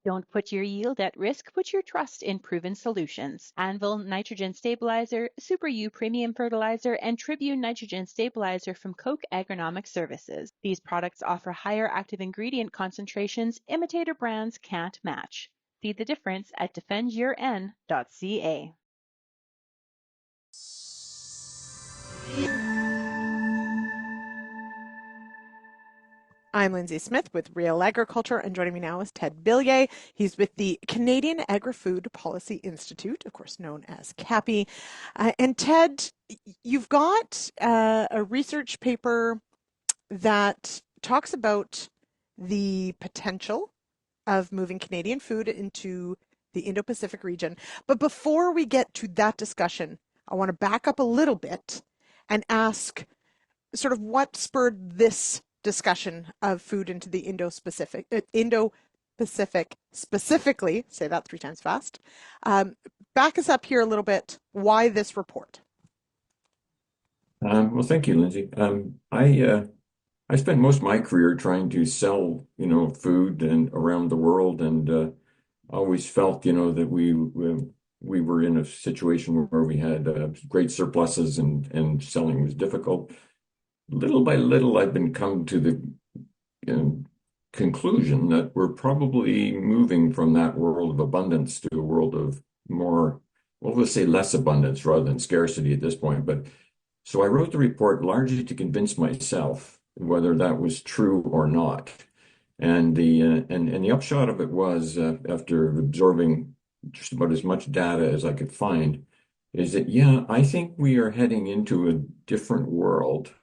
Don't put your yield at risk, put your trust in proven solutions. Anvil Nitrogen Stabilizer, Super U Premium Fertilizer, and Tribune Nitrogen Stabilizer from Koch Agronomic Services. These products offer higher active ingredient concentrations imitator brands can't match. See the difference at defendyourn.ca. I'm Lyndsey Smith with RealAgriculture, and joining me now is Ted Bilyea. He's with the Canadian Agri-Food Policy Institute, of course known as CAPI. And Ted, you've got a research paper that talks about the potential of moving Canadian food into the Indo Pacific region. But before we get to that discussion, I want to back up a little bit and ask sort of what spurred this discussion of food into the Indo-Pacific specifically, say that 3 times fast. Back us up here a little bit. Why this report? Well, thank you, Lyndsey. I spent most of my career trying to sell, food and around the world, and always felt, that we were in a situation where we had great surpluses, and selling was difficult. Little by little, I've been come to the conclusion that we're probably moving from that world of abundance to a world of more, well, let's say less abundance rather than scarcity at this point. But so I wrote the report largely to convince myself whether that was true or not. And the upshot of it was, after absorbing just about as much data as I could find, is that, yeah, I think we are heading into a different world.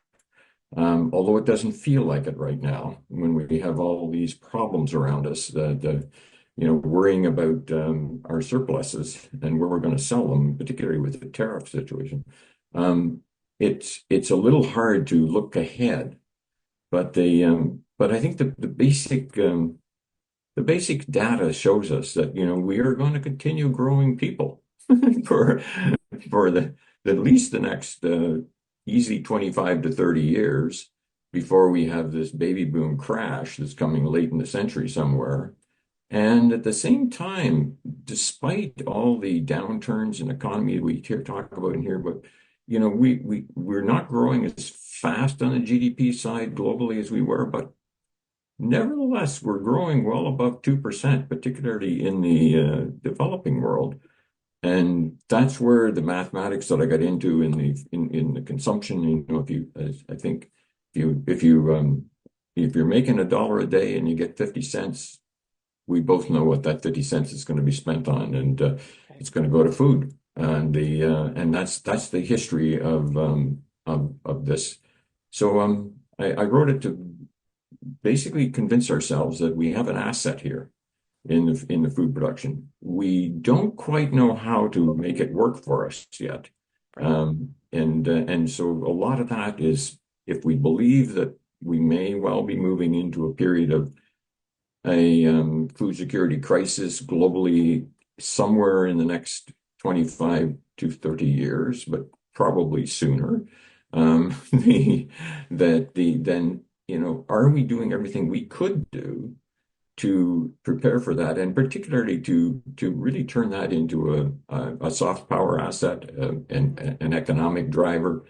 Although it doesn't feel like it right now, when we have all these problems around us, worrying about our surpluses and where we're going to sell them, particularly with the tariff situation. It's a little hard to look ahead, but I think the basic data shows us that we are going to continue growing people for at least the next easy 25 to 30 years before we have this baby boom crash that's coming late in the century somewhere. And at the same time, despite all the downturns in economy we talk about in here, but we're not growing as fast on the GDP side globally as we were, but nevertheless, we're growing well above 2%, particularly in the developing world. And that's where the mathematics that I got into in the consumption, if you're making $1 a day and you get 50 cents, we both know what that 50 cents is going to be spent on, and it's going to go to food. And that's the history of this. So I wrote it to basically convince ourselves that we have an asset here in the food production. We don't quite know how to make it work for us yet. And so a lot of that is, if we believe that we may well be moving into a period of a food security crisis globally somewhere in the next 25 to 30 years, but probably sooner, then are we doing everything we could do to prepare for that, and particularly to really turn that into a soft power asset, and an economic driver,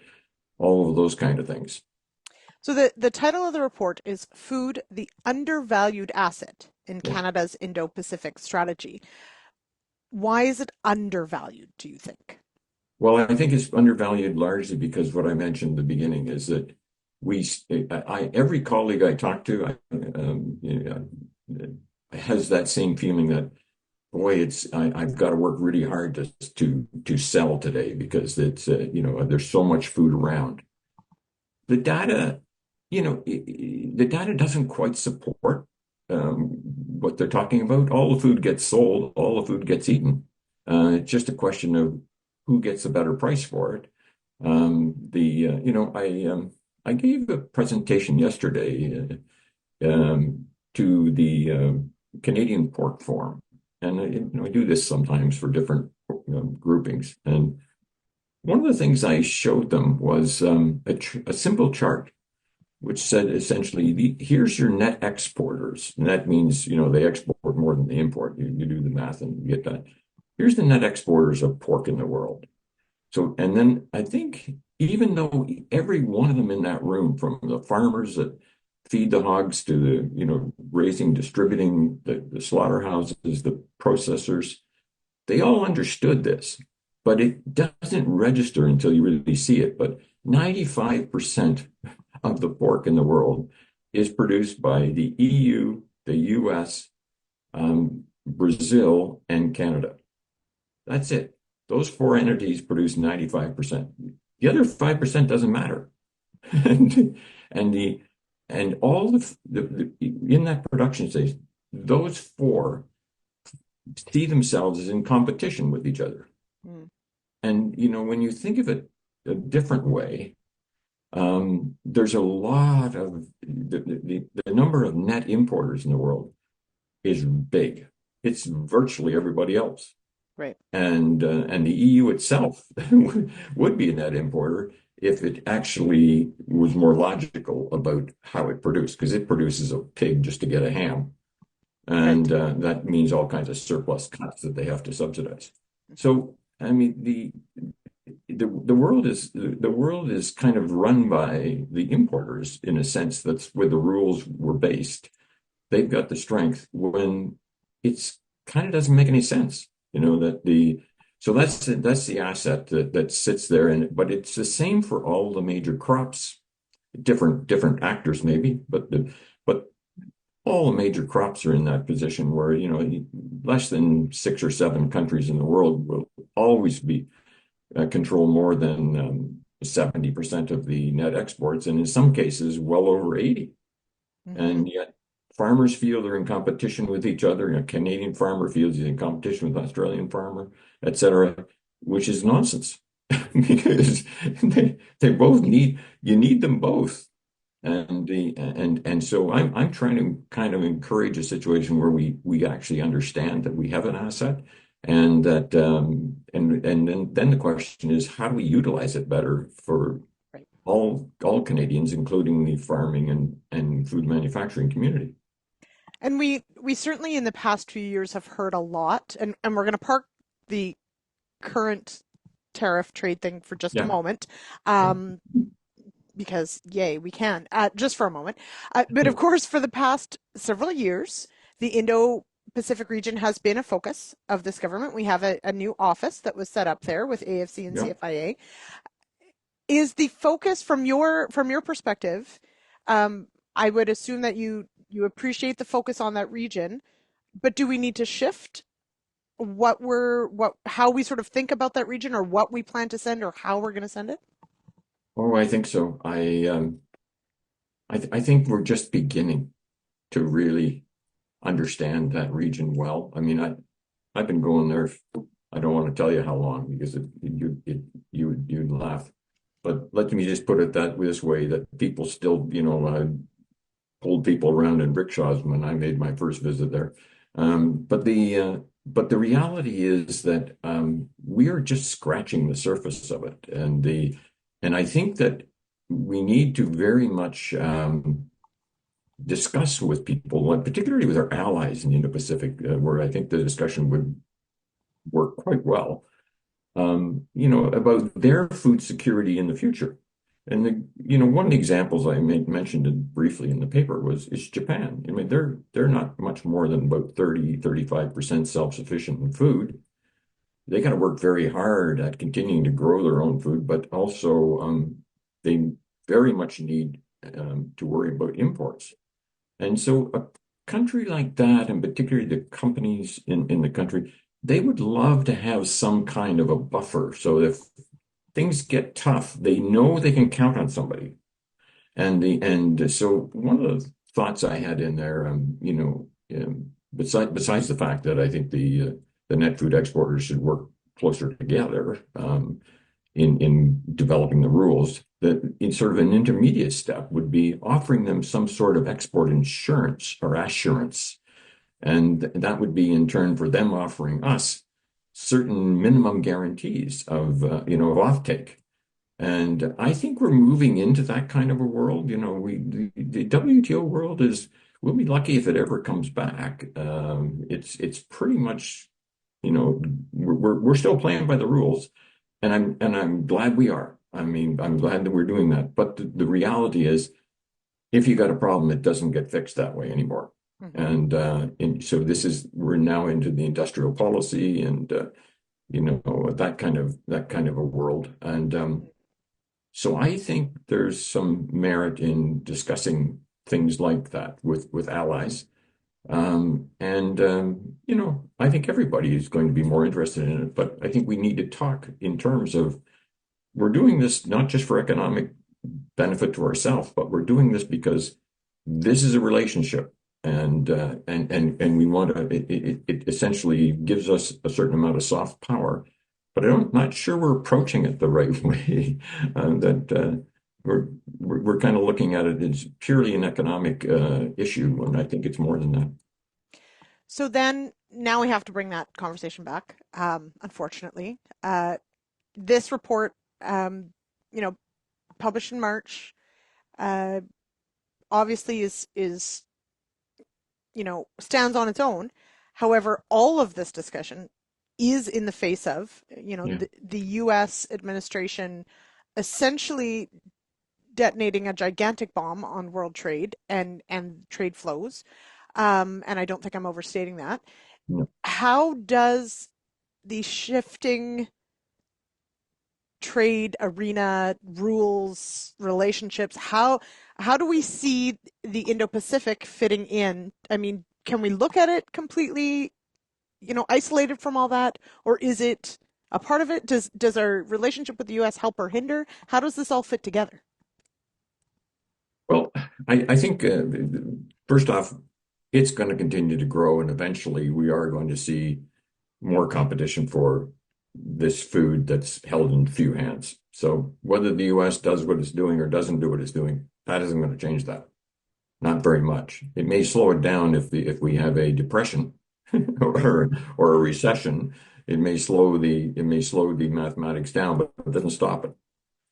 all of those kind of things. So the title of the report is Food, the Undervalued Asset in Canada's Indo-Pacific Strategy. Why is it undervalued, do you think? Well, I think it's undervalued largely because what I mentioned at the beginning is that every colleague I talk to has that same feeling that, boy, I've got to work really hard to sell today because there's so much food around. The data doesn't quite support what they're talking about. All the food gets sold, all the food gets eaten. It's just a question of who gets a better price for it. I gave a presentation yesterday to the Canadian Pork Forum, and I do this sometimes for different groupings. And one of the things I showed them was a simple chart which said essentially, here's your net exporters. And that means, they export more than they import. You do the math and you get that. Here's the net exporters of pork in the world. So, and then I think even though every one of them in that room, from the farmers that feed the hogs to the, raising, distributing, the slaughterhouses, the processors, they all understood this, but it doesn't register until you really see it. But 95% of the pork in the world is produced by the EU, the US, Brazil, and Canada. That's it. Those four entities produce 95%. The other 5% doesn't matter. and and the and all the in that production stage, those four see themselves as in competition with each other. Mm. And when you think of it a different way, there's a lot of the number of net importers in the world is big. It's virtually everybody else. Right. And the EU itself would be a net importer if it actually was more logical about how it produced, because it produces a pig just to get a ham. And right. That means all kinds of surplus cuts that they have to subsidize. So, I mean, the world is kind of run by the importers in a sense. That's where the rules were based. They've got the strength when it's kind of doesn't make any sense. So that's the asset that sits there, but it's the same for all the major crops, different actors maybe, but all the major crops are in that position where less than 6 or 7 countries in the world will always be control more than 70% of the net exports, and in some cases well over 80. Mm-hmm. And yet farmers feel they're in competition with each other. A Canadian farmer feels he's in competition with an Australian farmer, et cetera, which is nonsense because they both you need them both. And so I'm trying to kind of encourage a situation where we actually understand that we have an asset, and that and then the question is, how do we utilize it better for all Canadians, including the farming and food manufacturing community? And we certainly in the past few years have heard a lot, and we're going to park the current tariff trade thing for just a moment, because yay, we can, just for a moment. But of course, for the past several years, the Indo Pacific region has been a focus of this government. We have a new office that was set up there with AFC and CFIA. Is the focus from your perspective? I would assume that you appreciate the focus on that region, but do we need to shift how we sort of think about that region, or what we plan to send, or how we're going to send it? Oh, I think so. I think we're just beginning to really understand that region well. I mean, I've been going there. I don't want to tell you how long, because you'd laugh. But let me just put it this way: that people still, pulled people around in rickshaws when I made my first visit there. But the reality is that we are just scratching the surface of it, and I think that we need to very much discuss with people, particularly with our allies in the Indo Pacific, where I think the discussion would work quite well. About their food security in the future. And one of the examples I mentioned briefly in the paper is Japan. I mean, they're not much more than about 35% self-sufficient in food. They got to work very hard at continuing to grow their own food, but also they very much need to worry about imports. And so a country like that, and particularly the companies in the country, they would love to have some kind of a buffer, so if things get tough, they know they can count on somebody. And so one of the thoughts I had in there, besides the fact that I think the net food exporters should work closer together in developing the rules, that in sort of an intermediate step would be offering them some sort of export insurance or assurance. And that would be in turn for them offering us certain minimum guarantees of offtake. And I think we're moving into that kind of a world. The WTO world we'll be lucky if it ever comes back. It's pretty much, we're still playing by the rules, and I'm glad we are. I mean, I'm glad that we're doing that. But the reality is, if you got a problem, it doesn't get fixed that way anymore. And so we're now into the industrial policy and that kind of a world. And so I think there's some merit in discussing things like that with allies. I think everybody is going to be more interested in it, but I think we need to talk in terms of we're doing this not just for economic benefit to ourselves, but we're doing this because this is a relationship, and we want to. It essentially gives us a certain amount of soft power, but I'm not sure we're approaching it the right way. That we're kind of looking at it as purely an economic issue, and I think it's more than that. So then now we have to bring that conversation back, unfortunately. This report, you know, published in March, uh, obviously is stands on its own. However, all of this discussion is in the face of Yeah. the U.S. administration essentially detonating a gigantic bomb on world trade and trade flows. And I don't think I'm overstating that. No. How does the shifting trade arena rules relationships, how do we see the Indo-Pacific fitting in? I mean, can we look at it completely isolated from all that, or is it a part of it? Does our relationship with the US help or hinder? How does this all fit together? Well, I think first off, it's going to continue to grow, and eventually we are going to see more competition for this food that's held in few hands. So whether the U.S. does what it's doing or doesn't do what it's doing, that isn't going to change that. Not very much. It may slow it down if we have a depression or a recession. It may slow the mathematics down, but it doesn't stop it.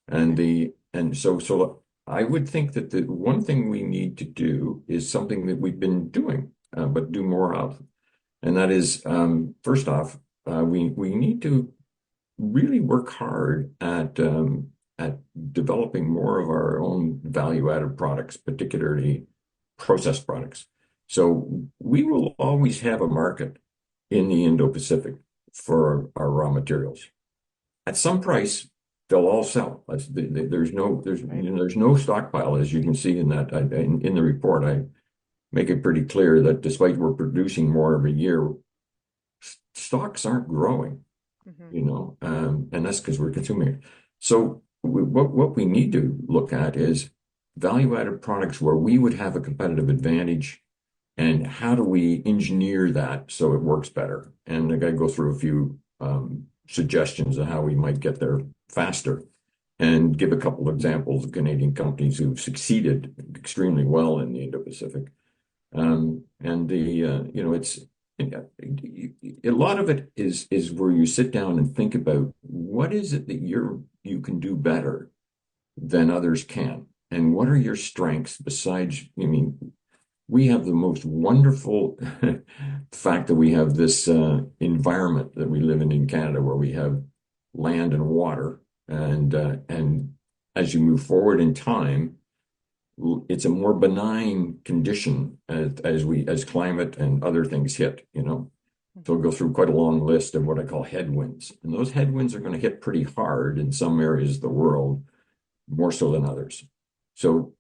And so I would think that the one thing we need to do is something that we've been doing, but do more of. And that is, first off, we need to really work hard at developing more of our own value-added products, particularly processed products. So we will always have a market in the Indo-Pacific for our raw materials. At some price, they'll all sell. There's no stockpile, as you can see in that in the report. I make it pretty clear that despite we're producing more every year, stocks aren't growing, Mm-hmm. and that's because we're consuming it. So what we need to look at is value-added products where we would have a competitive advantage, and how do we engineer that so it works better? And I got to go through a few suggestions of how we might get there faster, and give a couple of examples of Canadian companies who've succeeded extremely well in the Indo-Pacific. And it's a lot of it is where you sit down and think about what is it that you can do better than others can, and what are your strengths besides, I mean, we have the most wonderful fact that we have this environment that we live in Canada, where we have land and water, and as you move forward in time, it's a more benign condition as climate and other things hit. So we'll go through quite a long list of what I call headwinds, and those headwinds are going to hit pretty hard in some areas of the world, more so than others. So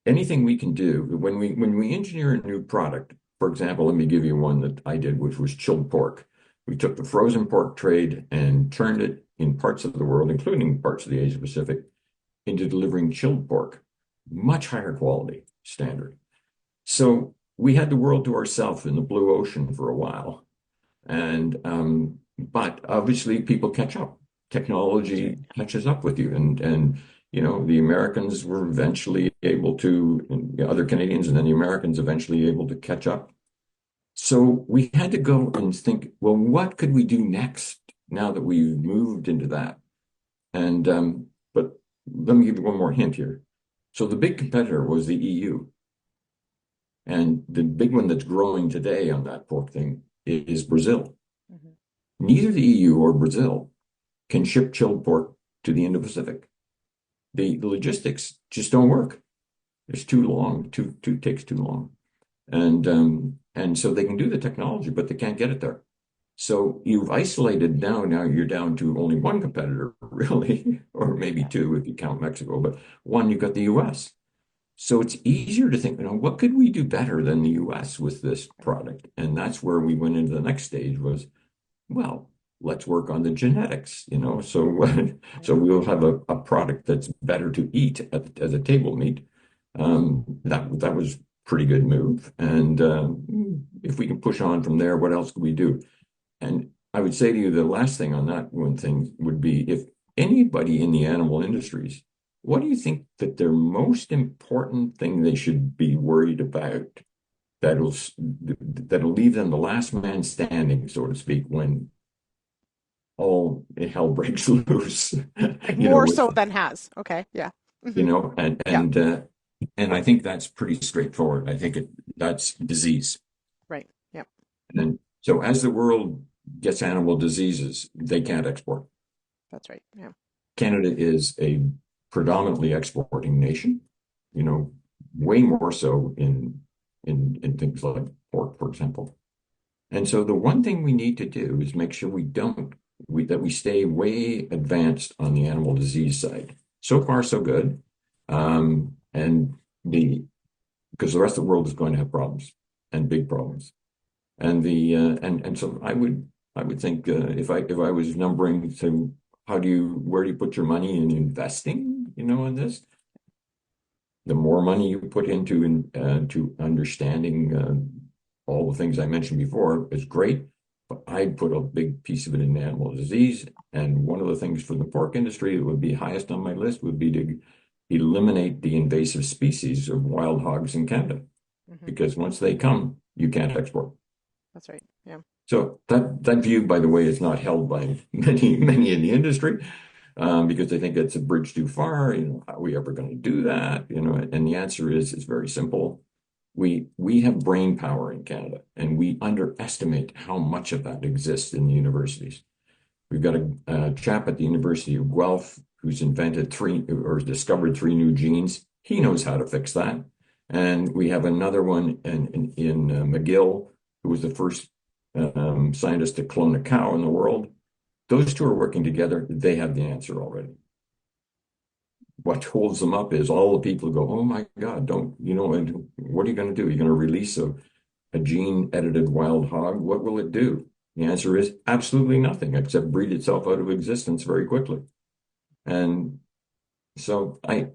anything we can do when we engineer a new product, for example, let me give you one that I did, which was chilled pork. We took the frozen pork trade and turned it in parts of the world, including parts of the Asia Pacific, into delivering chilled pork, much higher quality standard. So we had the world to ourselves in the blue ocean for a while, but obviously people catch up. Technology catches up with you, and the Americans were eventually able to, and other Canadians, and then the Americans eventually able to catch up. So we had to go and think, well, what could we do next now that we've moved into that? And But let me give you one more hint here. So the big competitor was the EU. And the big one that's growing today on that pork thing is Brazil. Mhm. Neither the EU or Brazil can ship chilled pork to the Indo Pacific. The logistics just don't work. It's too long, too takes too long. And so they can do the technology, but they can't get it there. So you've isolated now you're down to only one competitor, really, or maybe Yeah. two if you count Mexico, but one, you've got the US. So it's easier to think, what could we do better than the US with this product? And that's where we went into the next stage was, well, let's work on the genetics. So Right. we'll have a product that's better to eat as a table meat. That was pretty good move. And if we can push on from there, what else could we do? And I would say to you, the last thing on that one thing would be if anybody in the animal industries, what do you think that their most important thing they should be worried about that'll that'll leave them the last man standing, so to speak, when all hell breaks loose, Like you know, more with so than has. Okay. Yeah. you Hmm. know, and Yeah. and uh, and I think that's pretty straightforward. I think that's disease. Right. Yeah. And so as the world gets animal diseases, they can't export. That's right. Yeah. Canada is a predominantly exporting nation, way more so in things like pork, for example. And so the one thing we need to do is make sure that we stay way advanced on the animal disease side. So far, so good. And because the rest of the world is going to have problems and big problems. And so I would think if I was numbering to where do you put your money in investing, in this, the more money you put into to understanding all the things I mentioned before is great, but I'd put a big piece of it in animal disease. And one of the things for the pork industry that would be highest on my list would be to eliminate the invasive species of wild hogs in Canada, Hmm. because once they come, you can't export. That's right. Yeah. So that view, by the way, is not held by many in the industry, because they think it's a bridge too far. How are we ever going to do that? And the answer is it's very simple. We have brain power in Canada, and we underestimate how much of that exists in the universities. We've got a chap at the University of Guelph who's invented or discovered three new genes. He knows how to fix that. And we have another one in McGill, who was the first scientist to clone a cow in the world. Those two are working together. They have the answer already. What holds them up is all the people who go, oh my God, don't, and what are you going to do? You're going to release a gene edited wild hog? What will it do? The answer is absolutely nothing except breed itself out of existence very quickly. And so I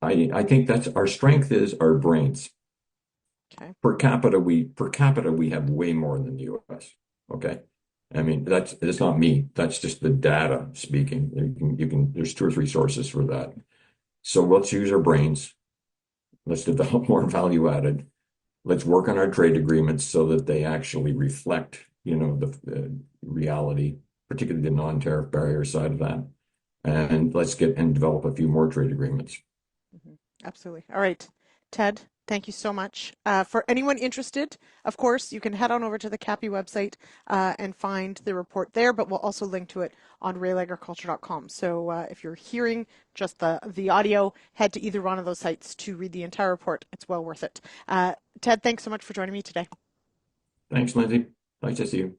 think that's our strength is our brains. Okay. Per capita we have way more than the US. Okay. I mean, that's not me. That's just the data speaking. There's two or three sources for that. So let's use our brains. Let's develop more value added. Let's work on our trade agreements so that they actually reflect, the reality, particularly the non-tariff barrier side of that. And let's get and develop a few more trade agreements. Hmm. Absolutely. All right. Ted, thank you so much. For anyone interested, of course, you can head on over to the CAPI website and find the report there, but we'll also link to it on realagriculture.com. So if you're hearing just the audio, head to either one of those sites to read the entire report. It's well worth it. Ted, thanks so much for joining me today. Thanks, Lyndsey. Nice to see you.